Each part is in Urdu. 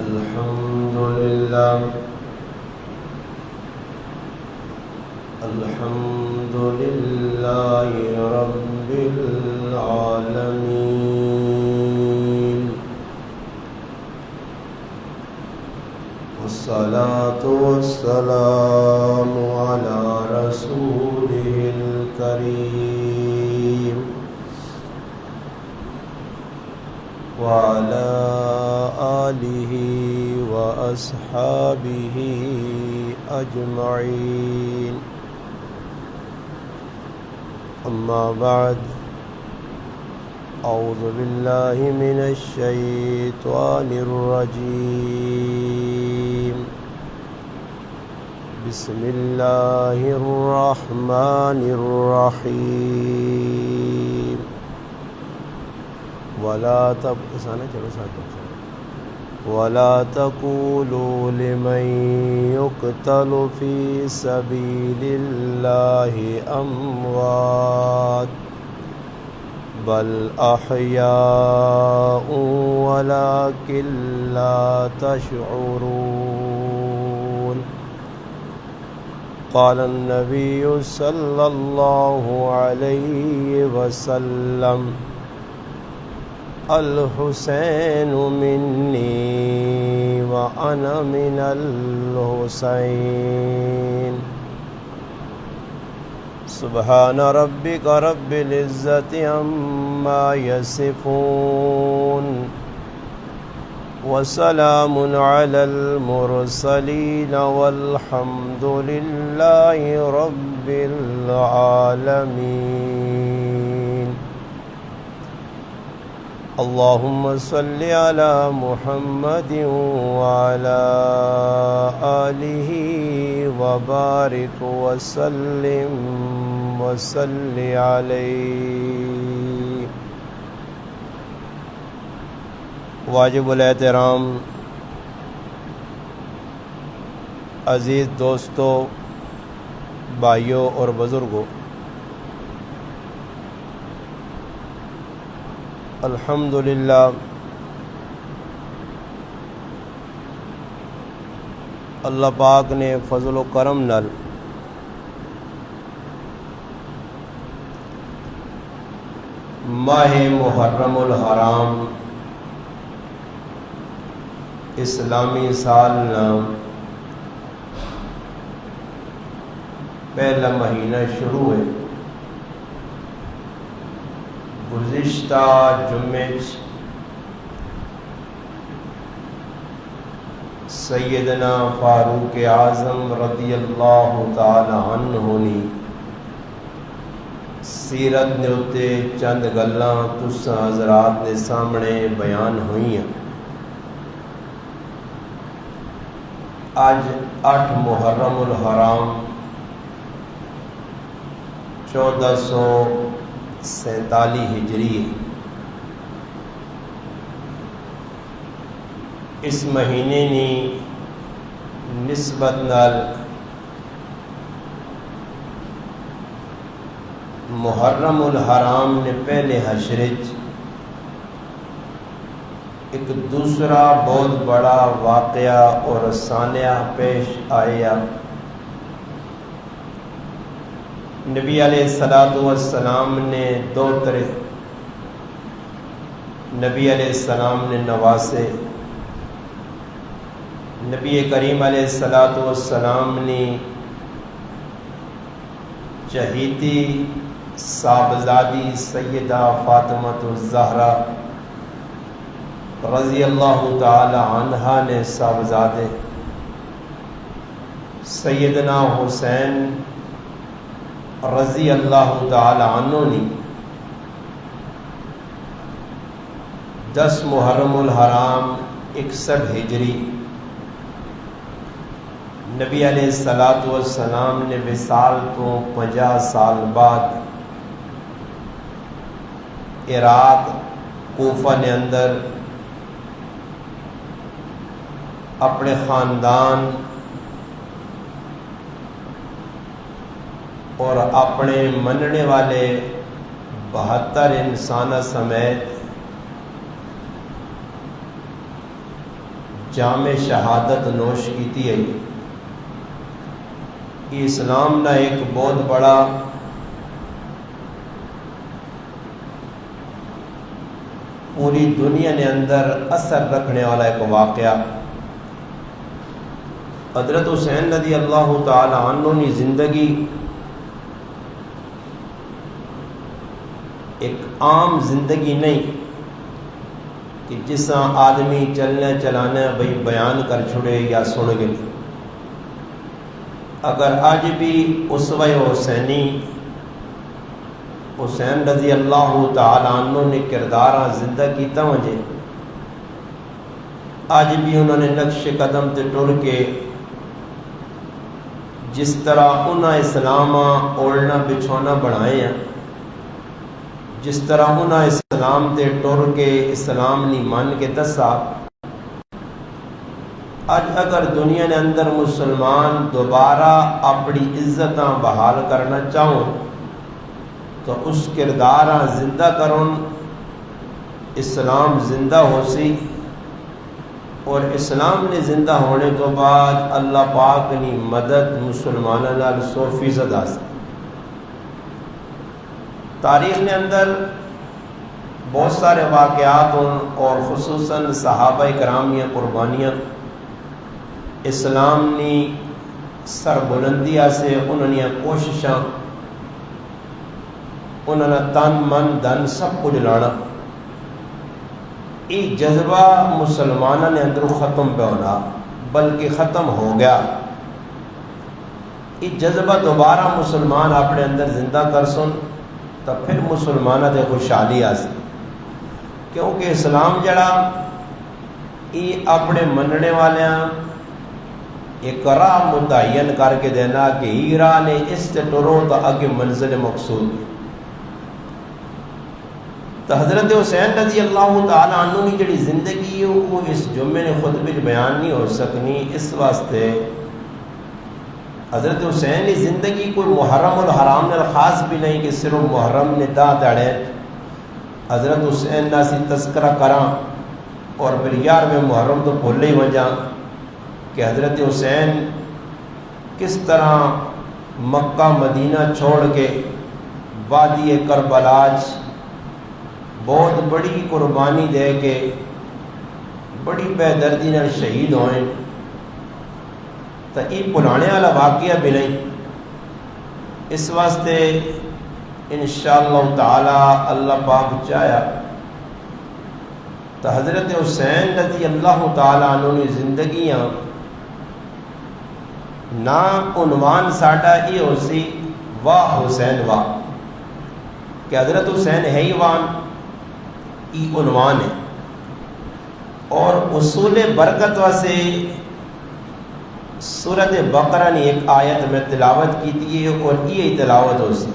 الحمد لله الحمد لله رب العالمين، والصلاة والسلام على رسوله الكريم وعلى آله وأصحابه أجمعين. أما بعد، أعوذ بالله من الشيطان الرجيم. بسم الله الرحمن الرحيم. ولا تقولوا لمن يقتل في سبيل الله أموات بل أحياء ولكن لا تشعرون. قال النبي صلى الله عليه وسلم: الحسين مني وأنا من الحسين. سبحان ربك رب العزة عما يصفون، وسلام على المرسلين، والحمد لله رب العالمين. اللهم صل على محمد وعلى آله وبارك وسلم وصل عليه. واجب الاحترام عزیز دوستوں، بھائیوں اور بزرگوں، الحمدللہ اللہ پاک نے فضل و کرم نال ماہ محرم الحرام اسلامی سال نام پہلا مہینہ شروع ہے. گزشتہ جمعے سیدنا فاروق اعظم رضی اللہ تعالی عنہ نے سیرت دے اُتے چند گلاں تساں حضرات دے سامنے بیان ہوئیاں. اج 8 محرم الحرام 1447 ہجری. اس مہینے نی نسبت نال محرم الحرام نے پہلے حشرج ایک دوسرا بہت بڑا واقعہ اور سانحہ پیش آیا. نبی علیہ السلام نے دو طرح نبی علیہ السلام نے نواسے. نبی کریم علیہ السلام نے چہیتی صاحبزادی سیدہ فاطمہ الزہرا رضی اللہ تعالی عنہا نے صاحبزادے سیدنا حسین رضی اللہ تعالی عنہ نے 10 محرم الحرام 61 ہجری نبی علیہ السلام نے وصال کو 50 سال بعد عراق کوفہ نے اندر اپنے خاندان اور اپنے مننے والے 72 انسانہ سمیت جام شہادت نوش کیتی ہے. یہ اسلام کا ایک بہت بڑا پوری دنیا نے اندر اثر رکھنے والا ایک واقعہ. حضرت حسین رضی اللہ تعالی عنہ کی زندگی ایک عام زندگی نہیں کہ جس طرح آدمی چلنے چلانے بھئی بیان کر چھڑے یا سن گئے. اگر آج بھی اسوہ حسینی حسین رضی اللہ تعالی عنہ نے کردار زندہ کیتا وجہ آج بھی انہوں نے نقش قدم تے ٹر کے جس طرح انہاں اسلام اوڑنا بچھونا بنائے ہیں، جس طرح انہاں اسلام تے ٹر کے اسلام نہیں مان کے دسا، آج اگر دنیا نے اندر مسلمان دوبارہ اپنی عزتاں بحال کرنا چاہوں تو اس کردار زندہ کرن اسلام زندہ ہو سی. اور اسلام نے زندہ ہونے تو بعد اللہ پاک نے مدد مسلمانوں نال 100% آ سی. تاریخ نے اندر بہت سارے واقعات اور خصوصاً صحابہ کرام کی قربانیاں اسلام نے سربلندیہ سے انہوں نے کوششاں انہوں نے تن من دن سب کچھ لانا. یہ جذبہ مسلمانوں نے اندر ختم پہ ہونا بلکہ ختم ہو گیا. یہ جذبہ دوبارہ مسلمان اپنے اندر زندہ کر سن تو پھر مسلمانوں دے خوشحالی آ سی. کیونکہ اسلام جڑا یہ اپنے مننے والے ایک راہ متعین کر کے دینا کہ ہی راہ نے اس سے ٹرو تو اگے منزل مقصود. تو حضرت حسین رضی اللہ تعالی عنہ کی جڑی زندگی ہے وہ اس جمعے نے خود بھی بیان نہیں ہو سکنی. اس واسطے حضرت حسین کی زندگی کوئی محرم الحرام نے خاص بھی نہیں کہ صرف محرم نے دا دڑے حضرت حسین کا سی تذکرہ کراں اور پھر 11ویں محرم تو بھول ہی وجہ کہ حضرت حسین کس طرح مکہ مدینہ چھوڑ کے وادی کربلا بہت بڑی قربانی دے کے بڑی بے دردی نال شہید ہوئے. تو یہ بلانے والا واقعہ بھی نہیں. اس واسطے انشاءاللہ تعالی اللہ پاک چاہیا تو حضرت حسین رضی اللہ تعالی عنہ کی زندگیاں نا عنوان ساڈا یہ ہو سی واہ حسین واہ کہ حضرت حسین ہے ہی وان ای عنوان ہے. اور اصول برکت واسے سورۃ بقرہ نے ایک آیت میں تلاوت کی تھی اور یہ تلاوت ہو سی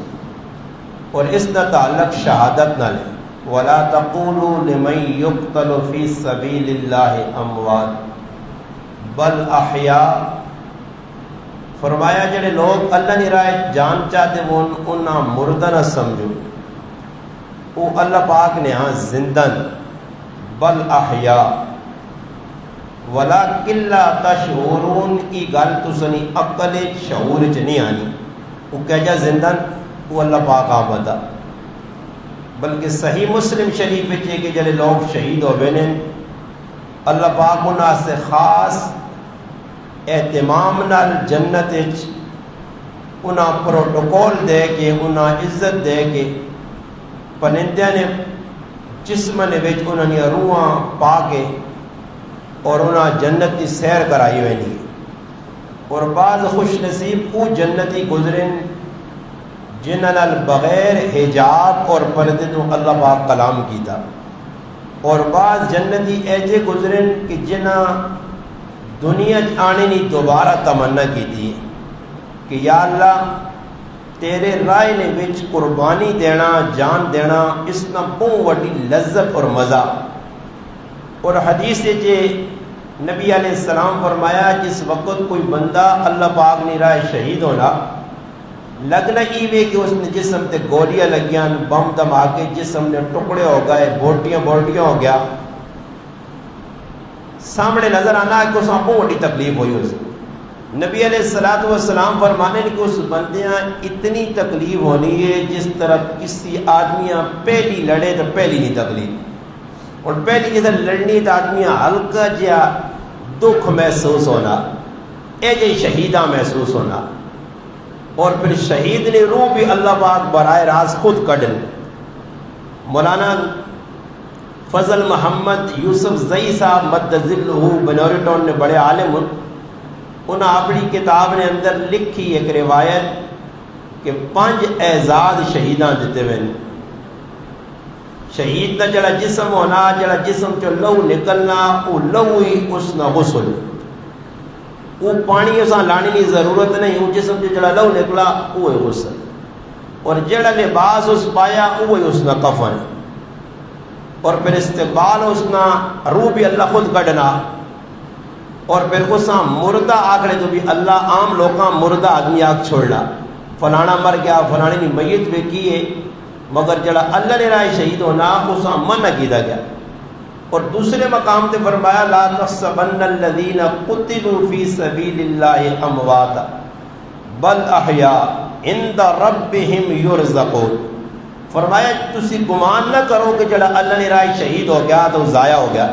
اور اس کا تعلق شہادت نہ لے. وَلَا تَقُولُوا لِمَنْ يُقْتَلُ فِي سَبِيلِ اللَّهِ أَمْوَاتٌ بَلْ أَحْيَاءٌ. فرمایا جڑے لوگ اللہ نے رائے جان چاہتے وہ انہاں مردہ نہ سمجھو، وہ اللہ پاک نے ہاں زندن بل احیاء وَلَكِنْ لَا تَشْعُرُونَ. ای گل تسنی عقل شعور چ نہیں آنی. وہ کہہ جا زندن وہ اللہ پاک آمدہ. بلکہ صحیح مسلم شریف ہے کہ جڑے لوگ شہید ہوئے نے اللہ پاک انہاں سے خاص اہتمام نال جنت انہاں پروٹوکول دے کے انہاں عزت دے کے پرندے نے جسم نے وچ انہاں نے روحاں پا کے اور انہاں جنت کی سیر کرائی ہوئی نہیں. اور بعض خوش نصیب وہ جنتی گزرن جنہاں نال بغیر حجاب اور پردے تو اللہ پاک کلام کیتا. اور بعض جنتی ایجے گزرن کہ جنہاں دنیا آنے نہیں دوبارہ تمنا کی تھی کہ یا اللہ تیرے رائے نے وچ قربانی دینا جان دینا اس کا بہت وڈی لذت اور مزہ. اور حدیث جے نبی علیہ السلام فرمایا جس وقت کوئی بندہ اللہ پاک نے رائے شہید ہونا لگنا ایوے کہ اس نے جسم تے گولیاں لگیاں بم دھماکے جسم نے ٹکڑے ہو گئے بوٹیاں ہو گیا سامنے نظر آنا ہے کہ اس کو بڑی تکلیف ہوئی اس نبی علیہ الصلوۃ والسلام فرمانے کہ اس بندیاں اتنی تکلیف ہونی ہے جس طرح کسی آدمیاں پہلی لڑے تو پہلی نہیں تکلیف، اور پہلی جدھر لڑنی تو آدمیاں ہلکا جہا دکھ محسوس ہونا، اے جی شہیدہ محسوس ہونا، اور پھر شہید نے روح بھی اللہ پاک براہ راست خود کڈن۔ مولانا فضل محمد یوسف زئی صاحب مدذلہ بنوری ٹاؤن نے بڑے عالم انہاں اپنی کتاب نے اندر لکھی ایک روایت کہ 5 اعزاز شہیداں دیتے ہوئے، شہید کا جڑا جسم ہونا، جڑا جسم چو لہو نکلنا، وہ لہو ہی اس نہ غسل، وہ پانی اساں لانی کی ضرورت نہیں، وہ جسم چو جڑا لہو نکلا وہ غسل، اور جڑا لباس اس پایا وہ اس نہ کفن، اور پھر استقبال اس نہ روح بھی اللہ خود کڈنا، اور پھر اس مردہ آکڑے تو بھی اللہ عام لوگاں مردہ آدمی آگ چھوڑنا، فلانا مر گیا، فلانی کی میت بھی کیے، مگر جڑا اللہ نے رائے شہید ہونا اس منع کیتا گیا۔ اور دوسرے مقام تے فرمایا لا تحسبن الذین قتلوا فی سبیل اللہ امواتا بل احیاء عند ربہم یرزقون، فرمایا تسی گمان نہ کرو کہ جڑا اللہ نے رائے شہید ہو گیا تو ضائع ہو گیا،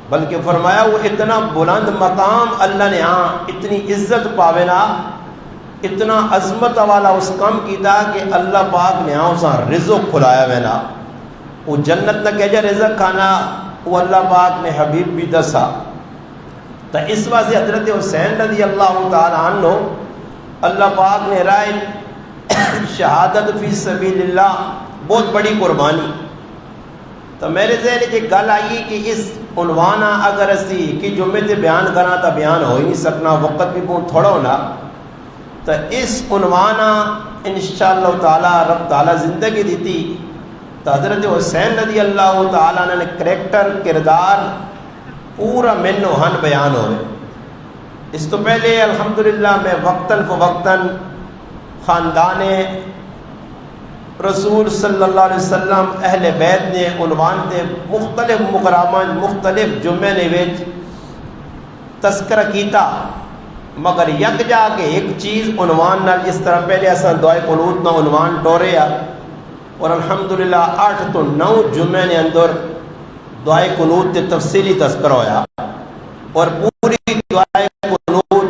بلکہ فرمایا وہ اتنا بلند مقام اللہ نے ہاں اتنی عزت پاوے نا، اتنا عظمت والا اس کام کیتا کہ اللہ پاک نے ہاں اسا رزق کھلایا وے نا، وہ جنت نہ کہہ جا رزق کھانا، وہ اللہ پاک نے حبیب بھی دسا۔ تو اس واسطے حضرت حسین رضی اللہ تعالی عنہ اللہ پاک نے رائے شہادت فی سبیل اللہ بہت بڑی قربانی۔ تو میرے ذہن ایک گل آئی کہ اس عنوانہ اگر اسی کہ جمعے تے بیان کرنا تو بیان ہو ہی نہیں سکنا، وقت بھی بہت تھوڑا ہونا، تو اس عنوانہ انشاءاللہ تعالی رب تعالی زندگی دیتی تو حضرت حسین رضی اللہ تعالیٰ عنہ نے کریکٹر کردار پورا من و ہن بیان ہوئے۔ اس تو پہلے الحمدللہ میں وقتاً فوقتاً خاندان رسول صلی اللہ علیہ وسلم اہل بیت نے عنوان دے مختلف مقامات مختلف جمعے نے وچ تذکرہ کیتا، مگر یک جا کے ایک چیز عنوان نال جس طرح پہلے اساں دعائے قنوت نہ عنوان ٹوریا، اور الحمدللہ 8 تو 9 جمعے نے اندر دعائے قنوت تے تفصیلی تذکرہ ہویا، اور پوری دعائے قنوت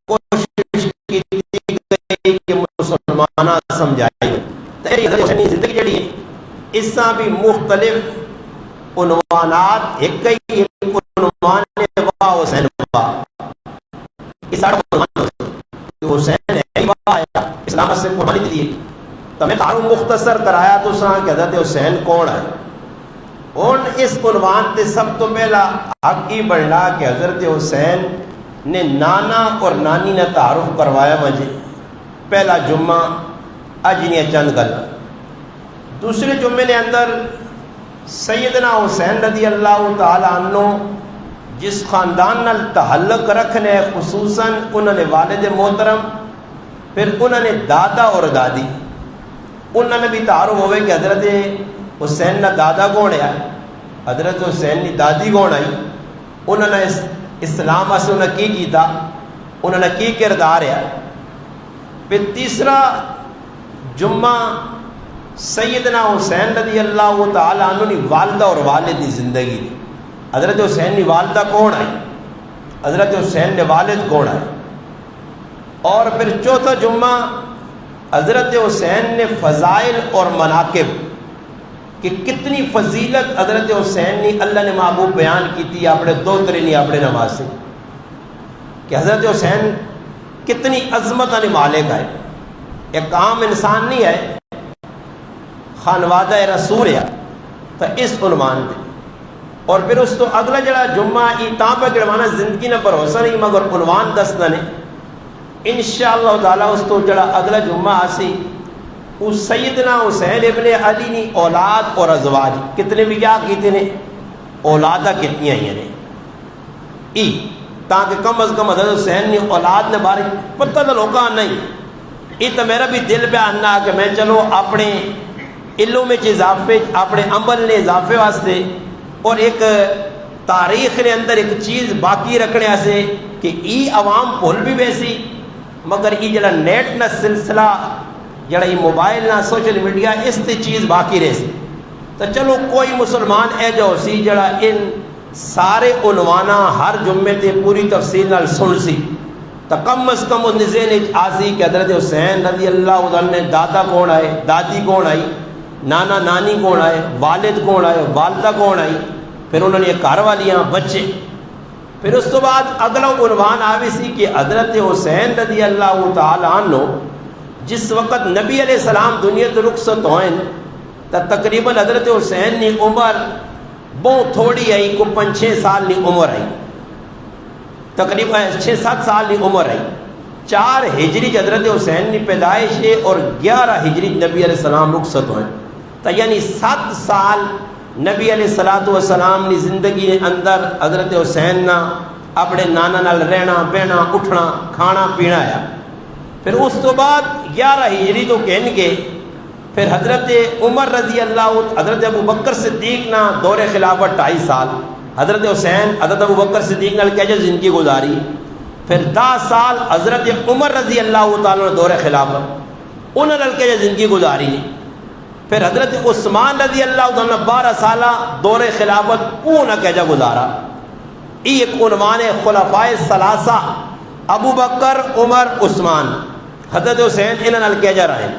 کوشش کی گئی کہ مسلمانہ سمجھائی تیری زندگی جڑی ہے اس سے بھی مختلف عنوانات، ایک ہی عنوان ہے واہ حسین واہ، اس سارا عنوان حسین ہے واہ اسلام سے قربانی دی ہے۔ تو میں تعارف مختصر کرایا تو سا کہ حضرت حسین کون ہے، اور اس عنوان تے سب تو پہلا حق ہی بڑھنا کہ حضرت حسین نے نانا اور نانی نے تعارف کروایا مجھے پہلا جمعہ اجنی چند گل، دوسرے جمعے نے اندر سیدنا حسین رضی اللہ تعالی عنہ جس خاندان نال تعلق رکھنے، خصوصاً انہوں نے والد محترم، پھر انہوں نے دادا اور دادی، انہوں نے بھی تعارف ہوئے کہ حضرت حسین نہ دادا کون ہے، حضرت حسین کی دادی کون آئی، انہوں نے اسلام سے انہوں نے کی کیتا، انہوں نے کی کردار ہے۔ پھر تیسرا جمعہ سیدنا حسین رضی اللہ تعالی عنہ کی والدہ اور والد کی زندگی، حضرت حسین کی والدہ کون آئی، حضرت حسین کے والد کون آئے، اور پھر چوتھا جمعہ حضرت حسین نے فضائل اور مناقب کہ کتنی فضیلت حضرت حسین نے اللہ نے محبوب بیان کی تھی اپنے دو ترینی اپنے نماز سے، کہ حضرت حسین کتنی عظمت نے مالک ہے، ایک عام انسان نہیں ہے، خانوادہ رسول ہے، تو اس عنوان دے۔ اور پھر اس تو اگلا جڑا جمعہ ای تاں پہ گڑوانا زندگی نہ بھروسہ نہیں مگر عنوان دسنا نے، انشاءاللہ تعالیٰ اس تو جڑا اگلا جمعہ آسی اس سیدنا حسین ابن علی نے اولاد اور ازواج کتنے بھی کیا کیتے نے، اولادہ کتنی ہیں نے ای تاکہ کم از کم حضرت حسین نے اولاد نے بارے پتہ تو لوگاں نہیں، ای تو میرا بھی دل پہ آنا کہ میں چلو اپنے علم میں اضافے اپنے عمل نے اضافے واسطے اور ایک تاریخ نے اندر ایک چیز باقی رکھنے سے کہ ای عوام بھول بھی ویسی مگر ای جڑا نیٹ نہ سلسلہ جڑا ای موبائل نہ سوشل میڈیا اس تے چیز باقی رہے سی تو چلو کوئی مسلمان اے جو سی جڑا ان سارے عنوانہ ہر جمعے تے پوری تفصیل نال سن سی تو کم از کم اس ذہن آسی کہ حضرت حسین رضی اللہ عنہ نے دادا کون آئے، دادی کون آئی، نانا نانی کون آئے، والد کون آئے، والدہ کون آئی، پھر انہوں نے گھر والیاں بچے، پھر اس تو بعد اگلا عنوان آوی سی کہ حضرت حسین رضی اللہ تعالیٰ عنہ جس وقت نبی علیہ السلام دنیا تو رخصت ہوئیں تو تقریباً حضرت حسین نے عمر بہت تھوڑی آئی کو 5-6 سال کی عمر آئی، تقریباً 6-7 سال کی عمر آئی، 4 ہجری حضرت حسین کی پیدائش ہے اور 11 ہجری نبی علیہ السلام رخصت ہوئیں تو یعنی 7 سال نبی علیہ السلام کی زندگی کے اندر حضرت حسین نہ اپنے نانا نال رہنا بہنا اٹھنا کھانا پینا ہے، پھر اس تو بعد 11 ہجری تو کہن گے پھر حضرت عمر رضی اللہ حضرت ابو بکر صدیق نہ دور خلافت 2.5 سال، حضرت حسین حضرت ابو بکر صدیق نال کہجے زندگی گزاری، پھر 10 سال حضرت عمر رضی اللہ تعالیٰ نے دور خلافت انہوں نے کہجے زندگی گزاری، پھر حضرت عثمان رضی اللہ عنہ 12 سالہ دور خلافت پونا کہجا گزارا۔ یہ ایک عنوان خلفائے ثلاثہ ابو بکر عمر عثمان حضرت حسین انہوں نے کہجا رہے ہیں،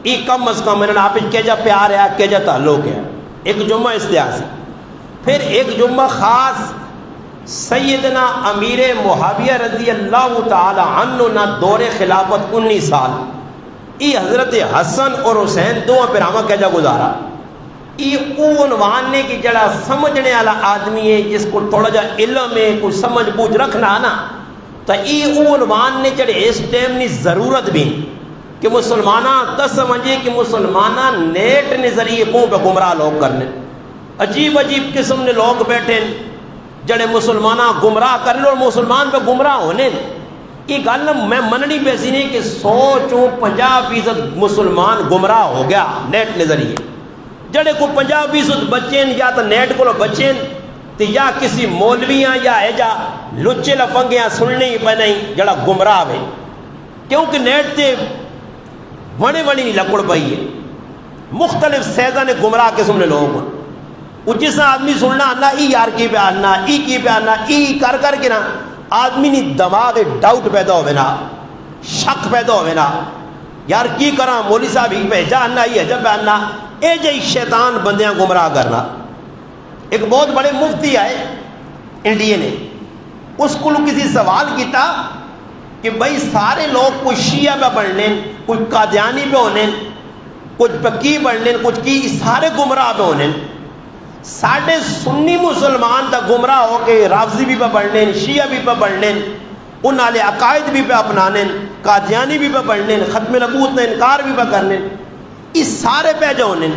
یہ کم از کم انہوں نے آپ کہجا پیار ہے کہجا تعلق ہے۔ ایک جمعہ استیاسی، پھر ایک جمعہ خاص سیدنا امیر معاویہ رضی اللہ تعالی عنہ نہ دور خلافت 19 سال، یہ حضرت حسن اور حسین دونوں پیراما کہجا گزارا۔ یہ عنوان نے کہ جڑا سمجھنے والا آدمی ہے جس کو تھوڑا جا علم ہے کوئی سمجھ بوجھ رکھنا نا تو یہ عنوان نے جڑے اس ٹائم نے ضرورت بھی کہ مسلمانہ تو سمجھے کہ مسلمانہ نیٹ نے ذریعے کو پہ گمراہ لوگ کرنے، عجیب عجیب قسم نے لوگ بیٹھے جڑے مسلمانہ گمراہ کرنے اور مسلمان پہ گمراہ ہونے۔ یہ گل میں مننی پیسی نہیں کہ 100-50% مسلمان گمراہ ہو گیا نیٹ کے ذریعے، جڑے کو 50% بچے یا تو نیٹ کو بچے تو یا کسی مولویاں یا ایجا لچے لفنگیاں سننے ہی پہ نہیں جڑا گمراہ ہے، کیونکہ نیٹ تے وڑے وڑی نہیں لکڑ پئی ہے، مختلف سیزہ نے گمراہ قسم نے لوگ وہ جس آدمی سننا آنا ای یار کی پہ آنا ای کی پہ آنا ای کر کے نا آدمی نے دماغ ڈاؤٹ پیدا ہوئے نا شک پیدا ہوئے نا یار کی کرا مولی صاحب ہی پہ جا آنا ای حجب پہ آنا اے جائی شیطان بندیاں گمراہ کرنا۔ ایک بہت بڑے مفتی آئے انڈیا نے، اس کو کسی سوال کیتا کہ بھائی سارے لوگ کوئی شیعہ پہ پڑھ لیں کوئی قادیانی پہ ہونے کچھ پکی پڑھ لیں کچھ کی سارے گمراہ پہ ہونے، ساڑھے سنی مسلمان تا گمراہ ہو کے رافضی بھی پہ پڑھ لیں شیعہ بھی پہ پڑھ لیں ان والے عقائد بھی پہ اپنانے قادیانی بھی پہ پڑھ لیں ختم نبوت نے انکار بھی پہ کرنے، اس سارے پہ جو ہونے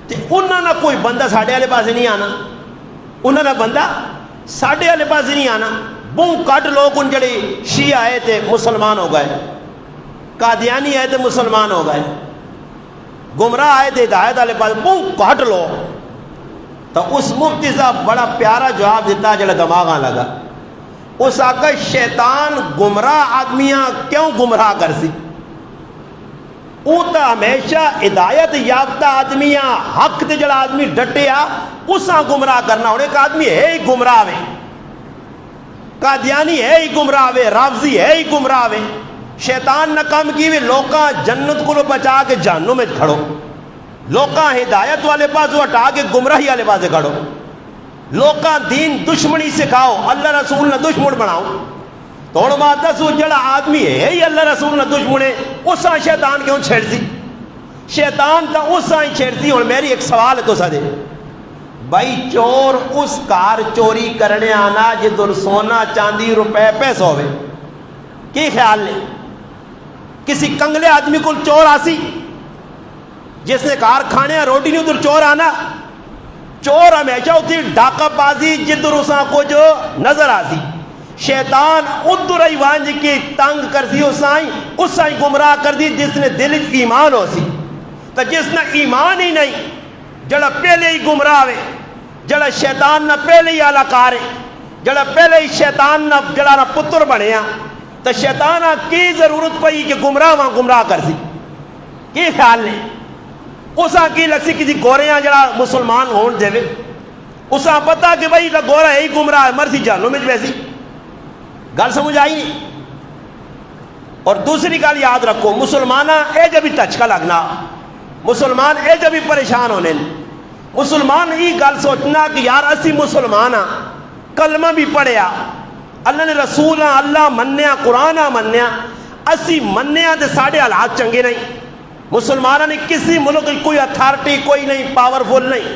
تے انہوں نے کوئی بندہ ساڑھے والے پاس نہیں آنا، انہوں نے بندہ ساڑھے والے پاس نہیں آنا، بہت کٹ لوگ ان جڑے شیعہ آئے تھے مسلمان ہو گئے، قادیانی آئے تھے مسلمان ہو گئے، گمراہ آئے تھے ہدایت والے پاس بہت کٹ لوگ۔ تو اس مفتی صاحب بڑا پیارا جواب دیتا جڑا دماغاں لگا، اس آقا شیطان گمراہ آدمیاں کیوں گمراہ کر سی، او تا ہمیشہ ہدایت یافتہ آدمیاں حق تے جڑا آدمی ڈٹیا اساں گمراہ کرنا، اور ایک آدمی ہے ہی گمراہ ہے، قادیانی ہے ہی گمراہ ہے، رافضی ہے ہی گمراہ ہے، شیطان نہ کام کی لوکاں جنت کو بچا کے جہنم میں کھڑو، لوکاں ہدایت والے پاس ہٹا کے گمراہی والے پاس کھڑو، لوکاں دین دشمنی سکھاؤ اللہ رسول نہ دشمن بناؤ، تو بات دسو جڑا آدمی ہے ہی اللہ رسول نہ دشمن ہے اساں شیطان کیوں چھیڑ سی، شیطان تا اساں ہی چھیڑ سی۔ اور میری ایک سوال ہے تو سا دے بھائی چور اس کار چوری کرنے آنا جدر سونا چاندی روپے پیسہ ہوئے کی خیال نے کسی کنگلے آدمی کو چور آسی جس نے کار کھانے روٹی نہیں ادھر چور آنا، چور ہمیشہ اتنی ڈاکہ بازی جدھر اساں کو جو نظر آسی، شیطان ادھر ہی وانج کی تنگ کر سی اسائی گمراہ کر دی جس نے دل ایمان ہو سی، تو جس نے ایمان ہی نہیں جڑا پہلے ہی گمراہ ہوئے جڑا شیطان نہ پہلے ہی آلہ کار ہے، جڑا پہلے ہی شیطان نہ جڑا نہ پتر بنیا، تو شیطان کی ضرورت پئی کہ گمراہ وہاں گمراہ کر سی؟ کی خیال نہیں؟ اساں کی لگ سی کسی گوریاں جڑا مسلمان ہون دے وے، اساں پتہ کہ بھائی گورا ہے ہی گمراہ ہے، مرسی جہنم وچ ویسی گل سمجھ آئی نہیں؟ اور دوسری گل یاد رکھو، مسلمانہ اے جب ہی ٹچکا لگنا، مسلمان اے جب ہی پریشان ہونے، مسلمان ہی گل سوچنا کہ یار اسی مسلمان ہاں، کلمہ بھی پڑھیا، اللہ نے رسول ہاں، اللہ منیا، قرآن منیا، اسی منیا تے ساڑھے حالات چنگے نہیں، مسلمانہ نے کسی ملک کوئی اتھارٹی کوئی نہیں، پاورفل نہیں۔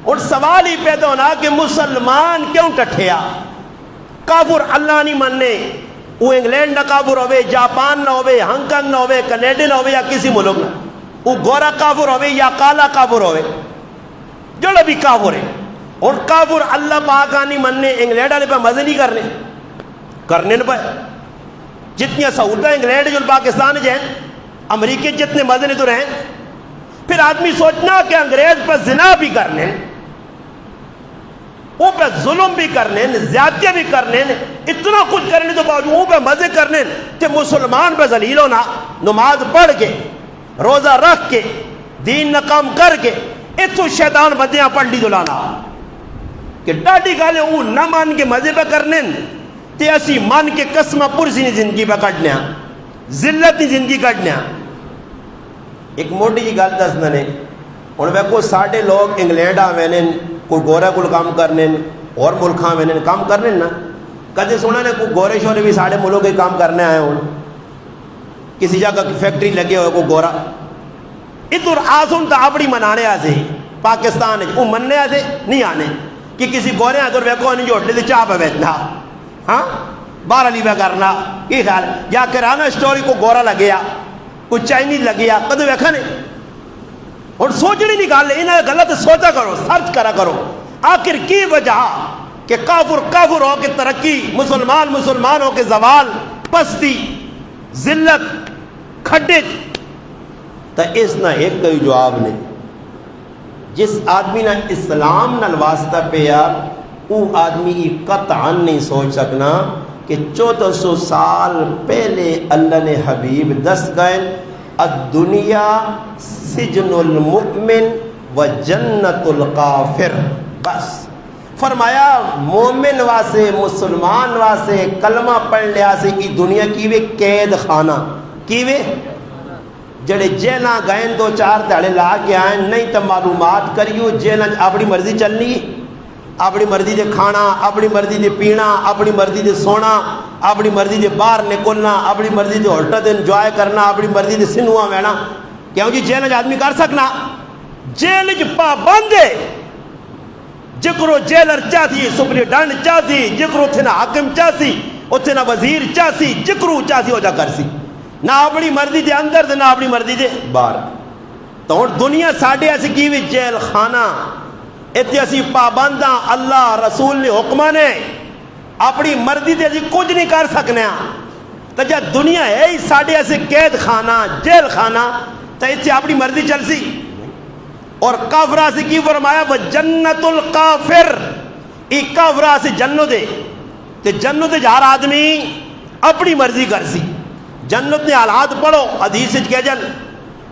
اور سوال ہی پیدا ہونا کہ مسلمان کیوں ٹٹھیا؟ کافر اللہ نہیں مننے، وہ انگلینڈ نہ کافر ہوئے، جاپان نہ ہوئے، ہانگ کانگ نہ ہوئے، کینیڈا نہ ہوئے، یا کسی ملک نہ، وہ گورا کافر ہوئے یا کالا کافر ہوئے، جڑا بھی کافر ہے۔ اور کافر اللہ پاک نہیں مننے، انگلینڈ والے پہ مزے نہیں کرنے پہ جتنی سہولتیں انگلینڈ جو پاکستان جو ہیں، امریکہ جتنے مزے نہیں تو رہیں، پھر آدمی سوچنا کہ انگریز پہ زنا بھی کرنے، وہ پہ ظلم بھی کرنے، زیادتیاں بھی کرنے، اتنا کچھ کرنے تو باوجود وہ پہ مزے کرنے، کہ مسلمان پہ ذلیل ہونا، نماز پڑھ کے، روزہ رکھ کے، دین نہ کام کر کے، اتو شیطان بدیاں پڑھ لی دلانا کہ ڈاڈی گالے وہ نہ مان کے مزے پہ کرنے، تے اسی مان کے قسمہ پرسی زندگی پہ کٹنے، ذلتی زندگی کٹنے۔ ایک موٹی جی گل دسنا نے، ہوں ویکو ساڈے لوگ انگلینڈ آوے، کوئی گورے کو کام کرنے، اور ملکاں میں کام کرنے نا، کدے سونا نے کوئی گورے شورے بھی ساڑھے ملک کے کام کرنے آئے ہوں، کسی جگہ فیکٹری لگے ہوئے کوئی گورا، ادھر آسن تا اپنی منانے آسے پاکستان ہے، وہ مننے آسے نہیں آنے، کہ کسی گورے ادھر ویکو نہیں جو اٹھلے چاہ پہ بیٹھنا، ہاں بارہ لیوہ کرنا، کی خیال یا کرانہ سٹوری کو گورا لگیا، کوئی چائنیز لگیا، کدے ویکھا نہیں؟ اور سوچنی نہیں گل، انہیں غلط سوچا کرو، سرچ کرا کرو، آخر کی وجہ کہ کافر کافر ہو کے ترقی، مسلمان مسلمان ہو کے زوال، پستی، ذلت، کھڈے، تو اس نہ ایک کوئی جواب نہیں۔ جس آدمی نہ اسلام نہ واسطہ پیا، وہ آدمی قطعاً نہیں سوچ سکنا کہ 1400 سال پہلے اللہ نے حبیب دس گئے، الدنیا سجن المؤمن و جنت الکافر، بس فرمایا مومن واسے، مسلمان واسے، کلمہ پڑھ لیا سے کی دنیا کی وے قید خانہ، کی وے جڑے جیلاں گئے دو چار دہاڑے لا کے آئیں، نہیں تو معلومات کریو جیلاں اپنی مرضی چلنی، اپنی مرضی دے کھانا، اپنی مرضی دے پینا، اپنی مرضی دے سونا، اپنی مرضی دے باہر نکلنا، اپنی مرضی دے ہوٹل دے انجوائے کرنا، اپنی مرضی دے سنواں وینا، کیوں جی جیل آدمی کر سکنا؟ جیل پابند ہے، جکرو جیلر چاہتی، سپرنٹینڈنٹ چاہتی، جکرو تھے نہ حاکم چاہتی، اتھے نہ وزیر چاہتی، جکرو چاہتی ہو جا کر سی، نہ اپنی مرضی دے اندر دے نہ اپنی مرضی دے باہر۔ تو دنیا ساڑھے ایسی کی بھی جیل خانہ، اتنے اسی پابنداں، اللہ رسول نے حکمہ نے اپنی مرضی دے اسی کچھ نہیں کر سکنے ہیں، تو جب دنیا ہے ہی ساڑھے ایسے قید خانہ، جیل خانہ، تو اتنے اپنی مرضی چل سی۔ اور کافرہ سے کی فرمایا وہ جنت الکافر، ایک کافرہ سے جنت دے، تو جنت دے ہر آدمی اپنی مرضی کر سی، جنت نے حالات پڑھو حدیث کہہ جن،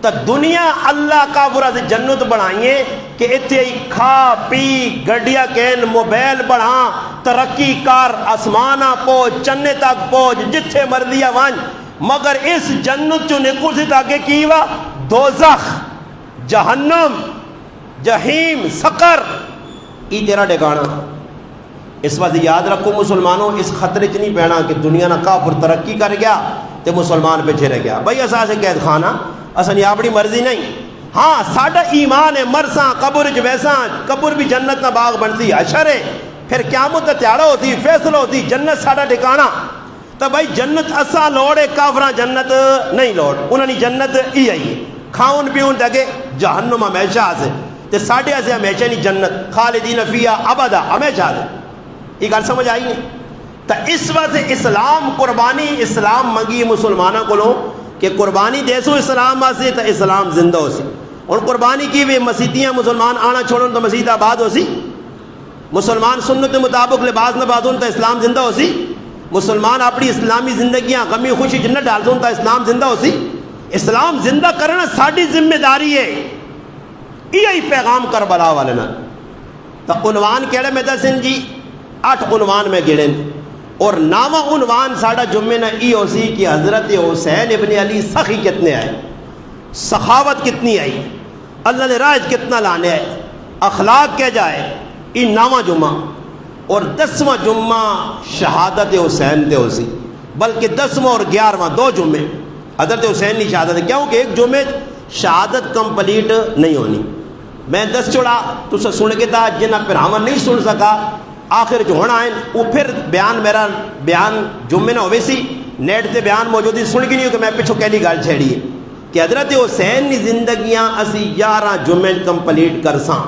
تو دنیا اللہ کافرہ سے جنت بڑھائیے کہ اتنے ہی کھا پی گڈیا کین موبائل بڑھا ترقی کار آسمانہ پہنچ چنے تک پہنچ جتھے مرضیہ وانج، مگر اس جنت جو نکل سے تاکہ کی وا دوزخ، جہنم، جہیم، سقر، ای تیرا ٹھکانا۔ اس وقت یاد رکھو مسلمانوں، اس خطرے چ نہیں پینا کہ دنیا نہ کافر ترقی کر گیا تو مسلمان پیچھے رہ گیا۔ بھائی اساں سے قید خانہ، اساں یہ اپنی مرضی نہیں، ہاں ساڈا ایمان ہے، مرساں قبر چ ویساں، قبر بھی جنت نہ باغ بنتی، حشر ہے، پھر قیامت تیارا ہوتی، فیصلہ ہوتی، جنت ساڈا ٹھکانا۔ تو بھائی جنت اساں لوڑے، کافراں جنت نہیں لوڑ، انہوں نے جنت ہی آئی ہے، کھاؤن پیون تکے جہنم ہمیشہ سے، تے ساڈے سے ہمیشہ نہیں جنت، خالدین فیہا ابدا، ہمیشہ سے۔ یہ گل سمجھ آئی نہیں؟ تو اس وقت اسلام قربانی، اسلام منگی مسلمانوں کو لو کہ قربانی دے سو اسلام واسطے تو اسلام زندہ ہو سی۔ اور قربانی کی بھی مسیتیاں مسلمان آنا چھوڑن تو مسیت آباد ہو سی مسلمان سنت مطابق لباس نہ باندھون تو اسلام زندہ ہو سی. مسلمان اپنی اسلامی زندگیاں غمی خوشی جنت ڈال دون تو اسلام زندہ ہو سی. اسلام زندہ کرنا ساری ذمہ داری ہے. یہی پیغام کربلا والے نا تو عنوان کہڑے میں دسن جی 8 عنوان میں گڑن اور 9واں عنوان ساڑا جمعے نہ ای ہو سی کہ حضرت حسین ابن علی سخی کتنے آئے, سخاوت کتنی آئی, اللہ نے راج کتنا لانے آئے, اخلاق کیا جائے. ای 9واں جمعہ اور 10واں جمعہ شہادت حسین تے ہو سی, بلکہ 10واں اور 11واں 2 جمعے حضرت حسین کی شہادت ہے, کیونکہ ایک جمعے شہادت کمپلیٹ نہیں ہونی. میں 10 چڑا تو سن کے تھا جنہ پھر ہم نہیں سن سکا آخر جو ہونا ہے وہ پھر بیان میرا بیان جمعے نہ ہوئے سی نیٹ تے بیان موجود ہی سن کے نہیں ہو کہ میں پچھو کہلی گل چھیڑی ہے کہ حضرت حسین کی زندگیاں اسی 11 جمعے کمپلیٹ کر ساں.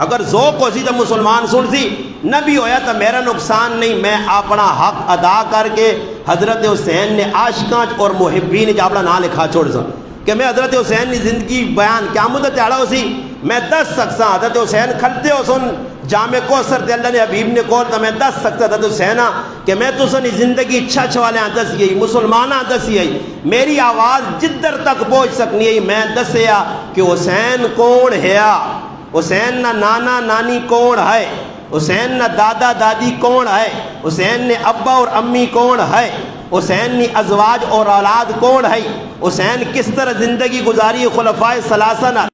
اگر ذوق ہو سی تو مسلمان سن سی, نہ بھی ہویا تو میرا نقصان نہیں, میں اپنا حق ادا کر کے حضرت حسین نے عاشقاں اور محبین اپنا نام لکھا چھوڑ سا کہ میں حضرت حسین کی زندگی بیان قیامت تیڑا ہو سی میں 10 سکساں. حضرت حسین کھلتے ہو سن جامع کوثر تے اللہ نے حبیب نے کہا تو میں 10 سکتا حضرت حسین کہ میں تو سن زندگی چھچ والے دس گئی مسلمانہ دسی گئی میری آواز جدر تک پہنچ سکنی ہے. میں دسیا کہ حسین کون ہے, حسین نہ نانا نانی کون ہے, حسین نہ دادا دادی کون ہے, حسین نے ابا اور امی کون ہے, حسین نے ازواج اور اولاد کون ہے, حسین کس طرح زندگی گزاری خلفائے ثلاثہ نہ,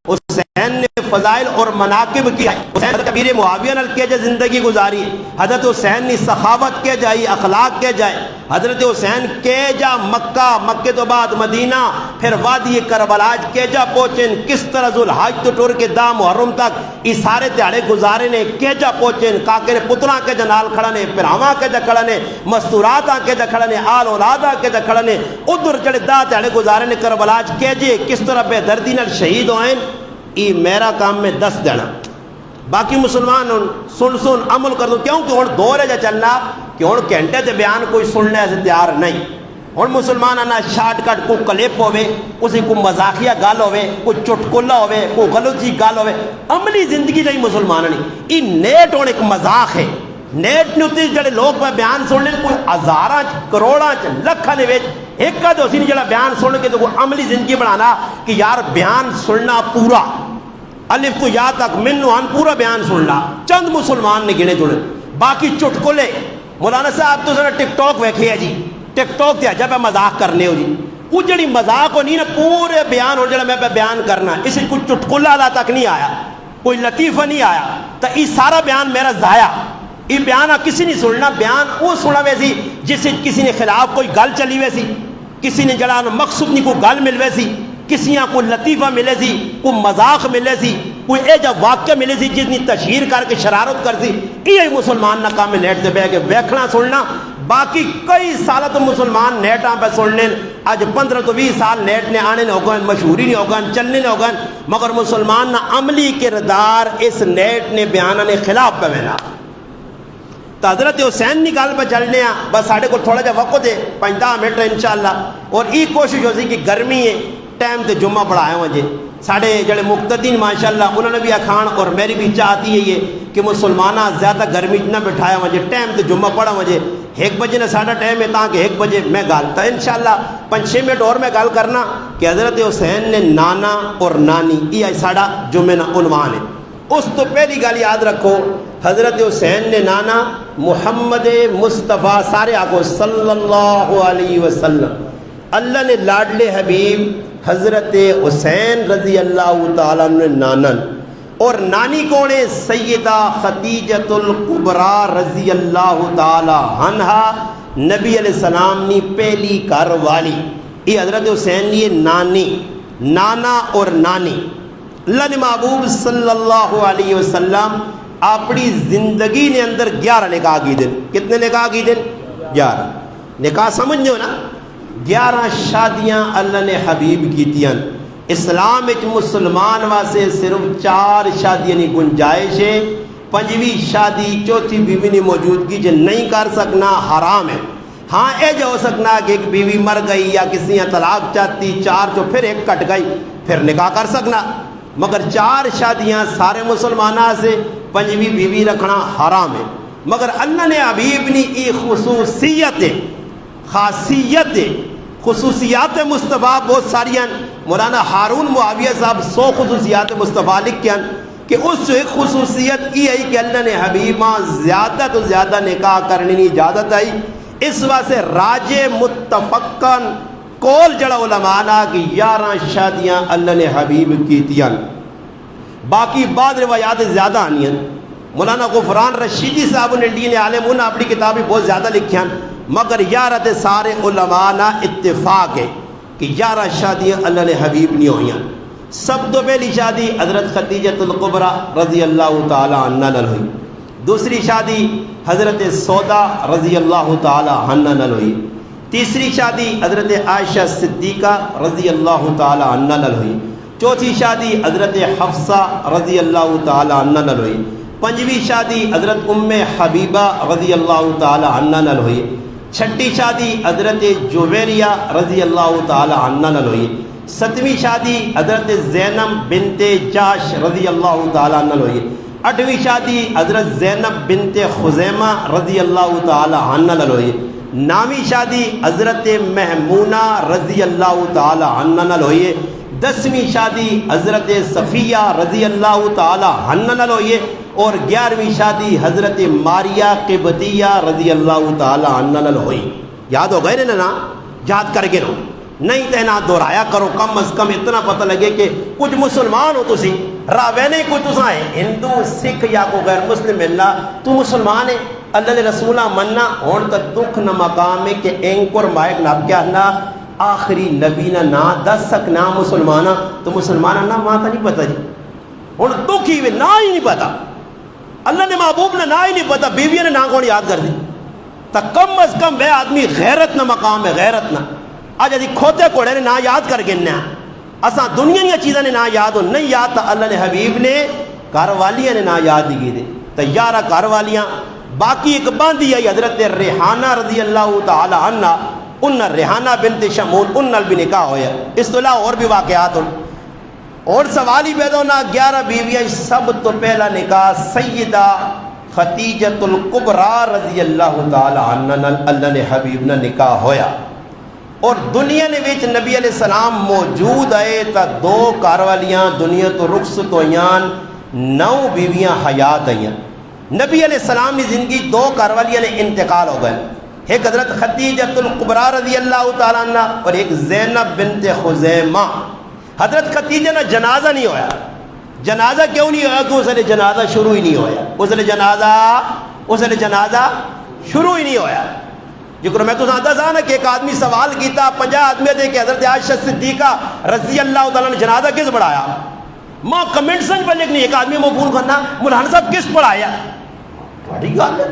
حسین نے فضائل اور مناقب کیا, حسین کبیر معاویہ نال کے جائے زندگی گزاری, حضرت حسین نے سخاوت کے جائے اخلاق کے جائے, حضرت حسین کے جا مکہ, مکہ تو بعد مدینہ, پھر وادی کربلاج کے جا پہنچن, کس طرح ذوالحج تو ٹور کے دا محرم تک اس سارے دیہڑے گزارے نے کے جا پہنچن, کاکے نے پتراں کے جا نال کھڑا نے, پراواں کے جا کھڑا نے, مستورات کے جا کھڑا نے, آل اولاد کے جا کھڑا نے, ادھر جڑے دا دیہڑے گزارے نے کربلاج کے جے کس طرح بے دردی نال شہید ہوئیں. ای میرا کام میں 10 دینا, باقی مسلمان سن عمل کر دو, کیوں کہ ہوں دور ہے جا چلنا کہ ہوں گھنٹے تے بیان کوئی سننے سے تیار نہیں. ہوں مسلمان آنا شارٹ کٹ کو کلپ ہوئے, اسی کو مزاقیہ گال ہوئے, کوئی چٹکلہ ہوئے, کوئی غلط جی گال ہوئے, عملی زندگی نہیں مسلمان نہیں. ای نیٹ ہوں ایک مذاق ہے, نیٹ نے جڑے لوگ میں بیان سن لیں کوئی ہزاراں کروڑاں لکھاں نے ایک کا تو جڑا بیان سن کے تو کوئی عملی زندگی بنانا کہ یار بیان سننا پورا الف تو یا تک منو ان پورا بیان سننا. چند مسلمان نے گنے جڑے, باقی چٹکلے. مولانا صاحب تو ذرا ٹک ٹاک ویکھے ہے جی, ٹک ٹاک تے جب مذاق کرنے ہو جی, وہ جڑی مذاق ہو نہیں نا پورے بیان ہو جڑا میں پہ بیان کرنا اس کوئی چٹکلہ لا تک نہیں آیا, کوئی لطیفہ نہیں آیا, تو یہ سارا بیان میرا ضائع. یہ بیان کسی نہیں سننا, بیان وہ سنا وے سی جس سے کسی نے خلاف کوئی گل چلی وے سی, کسی نے جڑا مقصود نہیں کوئی گل مل وے سی, کسی کو لطیفہ ملے سی, کوئی مذاق ملے سی, کوئی اے جا واقعہ ملے سی جس نے تشہیر کر کے شرارت کر سی. یہ مسلمان نہ کام نیٹ سے بہ کے ویکھنا سننا. باقی کئی سال تو مسلمان نیٹاں پہ سننے, اج 15 تو 20 سال نیٹ نے آنے نہ ہوگا, مشہوری نہیں ہوگا, چلنے نہ ہوگا, مگر مسلمان نہ عملی کردار اس نیٹ نے بیانہ نے خلاف پہ ملا. تو حضرت حسین کی گل پہ چلنے ہیں, بس ساڑھے کو تھوڑا جا وقت ہے 5-10 منٹ انشاءاللہ. اور یہ کوشش ہو سی کہ گرمی ہے ٹائم تے جمعہ پڑھایا مجھے ساڑھے جڑے مقتدین ماشاءاللہ انہوں نے بھی اکھان, اور میری بھی چاہتی ہے یہ کہ مسلمانہ زیادہ گرمی نہ بٹھایا مجھے, ٹائم تے جمعہ پڑھا مجھے 1 بجے نہ ساڑھا ٹائم ہے تاکہ 1 بجے میں گل تا انشاءاللہ 5-6 منٹ اور میں گل کرنا کہ حضرت حسین نے نانا اور نانی یہ ساڑھا جمعہ نہ عنوان ہے. اس تو پہلی گل یاد رکھو, حضرت حسین نے نانا محمد مصطفیٰ سارے آگو صلی اللہ علیہ وسلم, اللہ نے لاڈلے حبیب حضرت حسین رضی اللہ تعالیٰ نے نانن, اور نانی کون ہے سیدہ خدیجۃ الکبریٰ رضی اللہ تعالیٰ عنہا, نبی علیہ السلام نے پہلی گھر والی. یہ حضرت حسین یہ نانی, نانا اور نانی. اللہ نے محبوب صلی اللہ علیہ وسلم اپنی زندگی نے اندر 11 نکاح کی دن. کتنے نکاح کی دن؟ 11 نکاح. سمجھو نا 11 شادیاں اللہ نے حبیب کیتیاں. اسلام ایک مسلمان واسے صرف 4 شادیاں نہیں گنجائش ہے, 5ویں شادی چوتھی بیوی نے موجودگی جو نہیں کر سکنا حرام ہے. ہاں اے جو ہو سکنا کہ ایک بیوی مر گئی یا کسی نے طلاق چاہتی 4 جو پھر ایک کٹ گئی پھر نکاح کر سکنا. مگر 4 شادیاں سارے مسلمانوں سے 5ویں بیوی رکھنا حرام ہے. مگر اللہ نے حبیب نے یہ خصوصیت خاصیت خصوصیات مصطفیٰ بہت ساری ہیں. مولانا ہارون معاویہ صاحب 100 خصوصیات مصطفیٰ لکھے ہیں کہ اس ایک خصوصیت یہ ہے کہ اللہ نے حبیبہ زیادہ تو زیادہ نکاح کرنے کی اجازت آئی. اس واسطے راج متفقن کول جڑا علماء نا کہ 11 شادیاں اللہ نے حبیب کیتیاں. باقی بعض روایات زیادہ آنی ہیں. مولانا غفران رشیدی صاحب نے انڈین عالم انہوں نے اپنی کتابیں بہت زیادہ لکھی ہیں. مگر 11 تے سارے علماء نا اتفاق ہے کہ 11 شادیاں اللہ نے حبیب نہیں ہوئی ہیں. سب تو پہلی شادی حضرت خدیجۃ الکبریٰ رضی اللہ تعالی عنہ نال ہوئی. دوسری شادی حضرت سودا رضی اللہ تعالی عنہ نال ہوئی. تیسری شادی حضرت عائشہ صدیقہ رضی اللہ تعالی عنہ نال ہوئی. چوتھی شادی حضرت حفصہ رضی اللہ تعالی عنہ نال ہوئی. 5ویں شادی حضرت ام حبیبہ رضی اللہ تعالی عنہ نال ہوئی. 6ٹھی شادی حضرت جویریہ رضی اللہ تعالی عنہ نال ہوئی. 7ویں شادی حضرت زینب بنت جاش رضی اللہ تعالی عنہ نال ہوئی. 8ویں شادی حضرت زینب بنت خزیمہ رضی اللہ تعالی عنہ نال ہوئی. 9ویں شادی حضرت محمونہ رضی اللہ تعالی عنہ نال ہوئی. 10ویں شادی حضرت صفیہ رضی اللہ تعالی عنہ نال ہوئی. اور 11ویں شادی حضرت ماریہ قبطیہ رضی اللہ تعالی عنہ نال ہوئی. یاد ہو گئے نا؟ یاد کر کے رہو نہیں تو نہ دہرایا کرو. کم از کم اتنا پتہ لگے کہ کچھ مسلمان ہو تسی راوے نہیں کچھ تساں ہندو سکھ یا کو غیر مسلم ملنا تو مسلمان ہے اللہ نے رسولہ مننا. ہون تو دکھ نہ مقام ہے کہ اینکر مائک نہ کیا نہ آخری نبی نہ دس سکنا مسلمانہ تو مسلمانہ نہ ماں تو نہیں پتہ جی. ہوں دکھ ہی نہ ہی نہیں پتہ اللہ نے محبوب نے نہ ہی نہیں پتہ بیوی نے نہ کون یاد کر دی. تو کم از کم بے آدمی غیرت نہ مقام ہے غیرت نہ. آج ادھی کھوتے کوڑے نے نہ یاد کر گننا اساں دنیا دیا چیزاں نے نہ یاد ہو نہیں یاد تو اللہ نے حبیب نے گھر والیاں نے نہ یاد کی دے. تو 11 گھر والیاں باقی ایک باندھی آئی حضرت ریحانہ رضی اللہ تعالی عنہ. ان ریحانہ بنت شمون ان نال بھی نکاح ہویا. اس تو علاوہ اور بھی واقعات ہوں اور سوال ہی پیدا ہونا. 11 بیویاں سب تو پہلا نکاح سیدہ خدیجۃ الکبریٰ رضی اللہ تعالی عنہ نال اللہ نے حبیب نہ نکاح ہویا. اور دنیا نے وچ نبی علیہ السلام موجود آئے تا 2 گھر والیاں دنیا تو رخصت ہوئیاں 9 بیویاں حیات آئیاں. نبی علیہ السلام کی زندگی 2 گھر والیاں نے انتقال ہو گئے. ایک حضرت خدیجۃ الکبریٰ رضی اللہ تعالیٰ عنہ اور ایک زینب بنت خزیمہ. حضرت خدیجہ نے جنازہ نہیں ہویا. جنازہ کیوں نہیں ہویا کہ اس نے جنازہ شروع ہی نہیں ہویا. اس نے جنازہ شروع ہی نہیں ہویا. جکر میں تو دسا نا کہ ایک آدمی سوال کیتا 50 آدمی دے کہ حضرت عائشہ صدیقہ رضی اللہ تعالیٰ نے جنازہ کس پڑھایا. ماں کمنٹ سنج پر لکھنی ایک آدمی مفہوم کرنا مولانا صاحب کس پڑھایا. بڑی گل ہے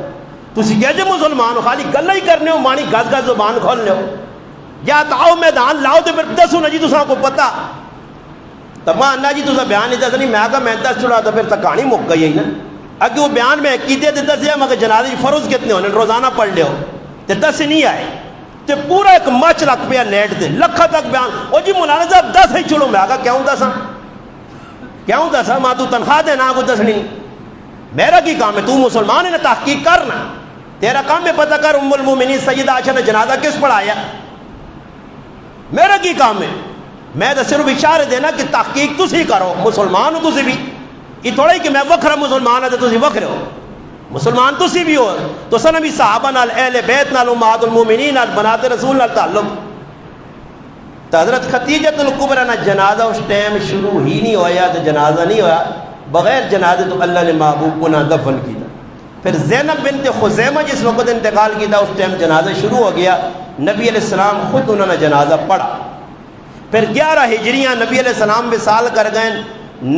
تسی کہہ جے مسلمان ہو خالی گل ہی کرنے ہو مانی گز گز زبان کھول لے ہو یا تو آؤ میدان لاؤ تو پھر دسو نا جی تساں کو پتہ. تو ماں نا جی تساں بیان نہیں دسنی میں کہا میں دس چھڑا تو پھر تو کہانی مک گئی ہے نا. اگے وہ بیان میں عقیدے دے دسیا مگر جنازے فرض کتنے ہونے روزانہ پڑھ لے ہو تے 10 نہیں آئے تے پورا ایک مچ لگ پیا نیٹ دے لکھا تک بیان او جی مولانا صاحب 10 ہی چھڑو. میں کہا کیوں دساں ماں تو تنخواہ دے نہ کو دسنی میرا کی کام ہے. تو مسلمان ہے نا تحقیق کرنا تیرا کام ہے پتہ کر ام المومنین سیدہ عائشہ نے جنازہ کس پڑھایا. میرا کی کام ہے میں تو صرف اشارے دینا کہ تحقیق تسی کرو. مسلمان ہو تسی بھی یہ تھوڑا ہی کہ میں وکھرا مسلمان ہوں تو تسی وکھرے ہو. مسلمان تسی بھی ہو تو سن بھی صحابہ نال اہل بیت نال امہات المومنین نال بنات رسول نال تعلق. تو حضرت خدیجۃ الکبریٰ نہ جنازہ اس ٹائم شروع ہی نہیں ہویا. تو جنازہ نہیں ہویا بغیر جنازے تو اللہ نے محبوب کو نہ دفن کیا. پھر زینب بنت خزیمہ جس وقت انتقال کیا اس ٹائم جنازہ شروع ہو گیا. نبی علیہ السلام خود انہوں نے جنازہ پڑھا. پھر 11 ہجریاں نبی علیہ السلام وصال کر گئے.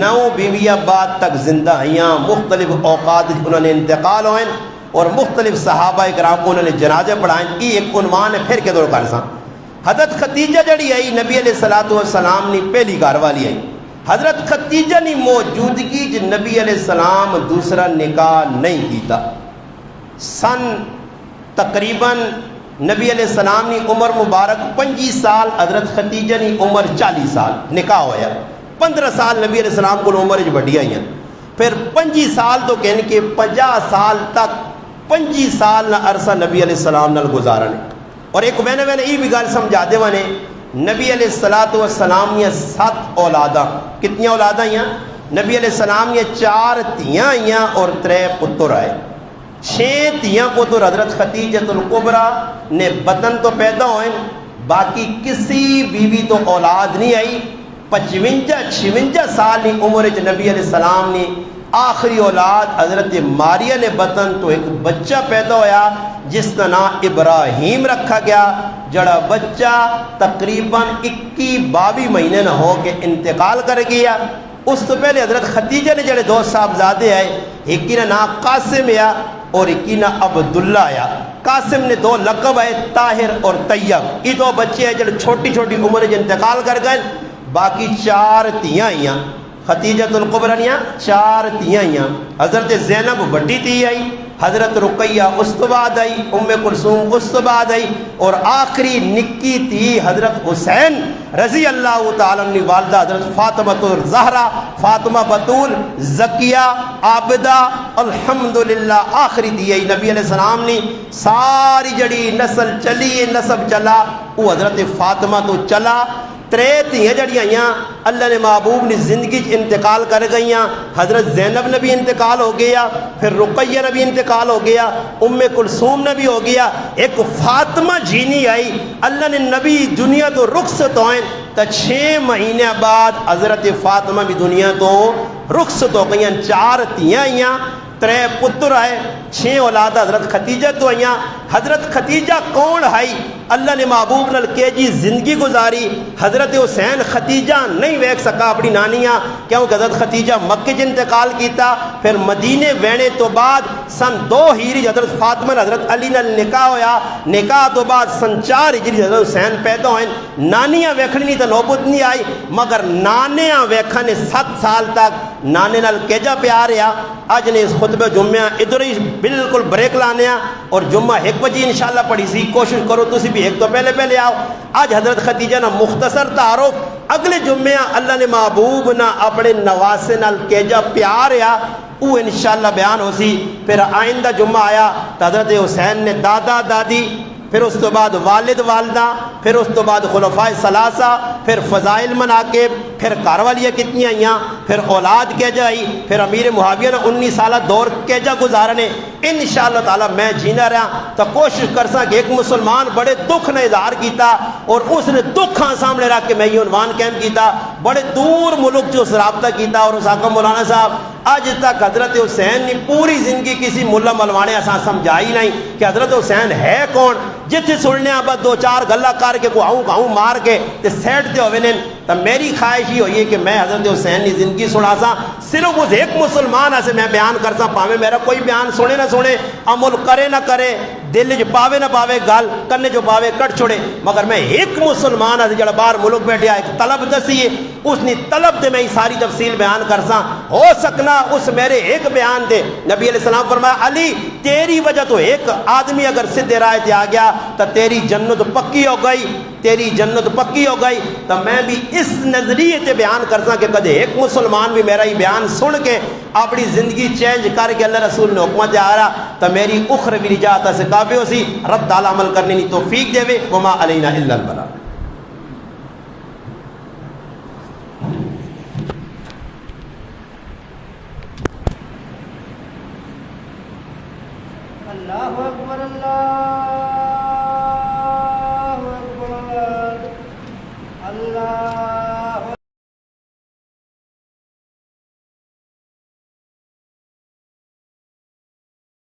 9 بیویاں بعد تک زندہ ہیں مختلف اوقات انہوں نے انتقال ہوئے اور مختلف صحابہ اکرام کو انہوں نے جنازے پڑھائیں. یہ ایک عنوان ہے پھر کے دور کر سا. حضرت خدیجہ جڑی آئی نبی علیہ السلام نے پہلی گھر والی آئی. حضرت خدیجہ نے موجودگی جو نبی علیہ السلام دوسرا نکاح نہیں کیتا. سن تقریباً نبی علیہ السلام نے عمر مبارک 25 سال حضرت خدیجہ نے عمر 40 سال نکاح ہویا. 15 سال نبی علیہ السلام کو عمر وڈی آئی ہیں، پھر 25 سال تو کہنے کہ 50 سال تک 25 سال نہ عرصہ نبی علیہ السلام نال گزارا نے۔ اور ایک میں نے یہ بھی گل سمجھا دے وانے، نبی علیہ السلام یہ 7 اولاداں، کتنی اولاداں ہیں؟ نبی علیہ السلام یہ 4 تیاں آئیاں اور 3 پتر آئے۔ 6 تیاں پتر حضرت خدیجۃ الکبریٰ نے بطن تو پیدا ہوئے، باقی کسی بیوی تو اولاد نہیں آئی۔ 55-56 سال کی عمر نبی علیہ السلام نے آخری اولاد حضرت ماریہ نے بطن تو ایک بچہ پیدا ہویا جس کا نام ابراہیم رکھا گیا، جڑا بچہ تقریباً 21-22 مہینے نہ ہو کے انتقال کر گیا۔ اس تو پہلے حضرت خدیجہ نے جڑے 2 صاحبزادے آئے، ایک کی نام قاسم آیا اور ایک کی نام عبداللہ آیا۔ قاسم نے 2 لقب آئے، طاہر اور طیب۔ یہ 2 بچے ہیں جڑے چھوٹی چھوٹی عمر انتقال کر گئے۔ باقی 4 تیاں آئیاں، خدیجۃ الکبریٰ 4 تیاں آئیاں۔ حضرت زینب بڑی تی آئی، حضرت رقیہ اس تو بعد آئی، ام کلثوم اس تو بعد آئی، اور آخری نکی تھی حضرت حسین رضی اللہ تعالیٰ عنہ والدہ حضرت فاطمہ الزہرا، فاطمہ بطول زکیہ عابدہ الحمدللہ آخری تھی آئی۔ نبی علیہ السلام نے ساری جڑی نسل چلی نسب چلا وہ حضرت فاطمہ تو چلا۔ 3 تیاں جڑی آئیاں اللہ نے محبوب نے زندگی انتقال کر گئیاں۔ حضرت زینب نے بھی انتقال ہو گیا، پھر رقیہ نے بھی انتقال ہو گیا، ام کلثوم نے بھی ہو گیا، ایک فاطمہ جینی آئی۔ اللہ نے نبی دنیا تو رخصت ہوئیں تو 6 مہینے بعد حضرت فاطمہ بھی دنیا تو رخصت ہو گئیں۔ 4 تیاں آئیاں، 3 پتر آئے، 6 اولاد حضرت خدیجہ تو آئیاں۔ حضرت خدیجہ کون آئی؟ اللہ نے محبوب نال کے جی زندگی گزاری۔ حضرت حسین خدیجہ نہیں ویکھ سکا اپنی نانیاں، کیونکہ حضرت خدیجہ مکے انتقال کیتا، پھر مدینے وینے تو بعد سن 2 ہجری حضرت فاطمہ حضرت علی نال نکاح ہویا، نکاح تو بعد سن 4 ہجری حضرت حسین پیدا ہوئے۔ نانیاں ویکھنی تو نوبت نہیں آئی، مگر نانیاں ویکھنے 7 سال تک نانے نال کیجا پیار رہا۔ اج نے اس خطبہ جمعہ ادھر ہی بالکل بریک لانے اور جمعہ 1 بجے انشاءاللہ پڑھی سی، کوشش کرو تسی بھی 1 تو پہلے آؤ۔ آج حضرت خدیجہ نا مختصر تعارف، اگلے جمعہ اللہ نے محبوب نا اپنے نواسے نال کیجا پیار یا وہ انشاءاللہ بیان ہو سی۔ پھر آئندہ جمعہ آیا تو حضرت حسین نے دادا دادی، پھر اس تو بعد والد والدہ، پھر اس تو بعد خلفائے ثلاثہ، پھر فضائل مناقب، پھر کاروالیاں کتنی آئیاں، پھر اولاد کیجا آئی، پھر امیر معاویہ نے 19 سالہ دور کیجا گزارنے۔ انشاءاللہ تعالی میں جینا رہا تو کوشش کرسا کہ ایک مسلمان بڑے دکھ نے اظہار کیتا اور اس نے دکھاں سامنے رکھ کے میں یہ عنوان قائم کیتا، بڑے دور ملک جو اس رابطہ کیتا۔ اور اس حاکم مولانا صاحب آج تک حضرت حسین نے پوری زندگی کسی ملا ملوانے ایسا سمجھائی نہیں کہ حضرت حسین ہے کون۔ جتنے سننے بس 2-4 گلا کر کے کو آؤں مار کے تے سیٹ تے ہوئے تو میری خواہش ہی ہوئی ہے کہ میں حضرت حسین کی زندگی سنا سا، صرف اس ایک مسلمان سے میں بیان کر سا، پاوے میرا کوئی بیان سنے نہ سنے، عمل کرے نہ کرے، دل جو پاوے نہ پاوے، گل کرنے جو پاوے کٹ چھوڑے، مگر میں ایک مسلمان ہے جڑا باہر ملک بیٹھے ایک طلب دسی ہے، اس نے طلب دے میں ہی ساری تفصیل بیان کر سا، ہو سکنا اس میرے ایک بیان دے۔ نبی علیہ السلام فرمایا علی تیری وجہ تو ایک آدمی اگر سدھے رائے تے آ گیا تو تیری جنت پکی ہو گئی، تیری جنت پکی ہو گئی۔ تو میں بھی اس نظریے تے بیان کرتا کہ کدے ایک مسلمان بھی میرا ہی بیان سن کے اپنی زندگی چینج کر کے اللہ رسول نے حکمت آ رہا تو میری اخروی نجات سے کافی ہو سی۔ رب تعالی عمل کرنے کی توفیق دے وے، وما علینا الا البلاغ۔ اللہ اکبر اللہ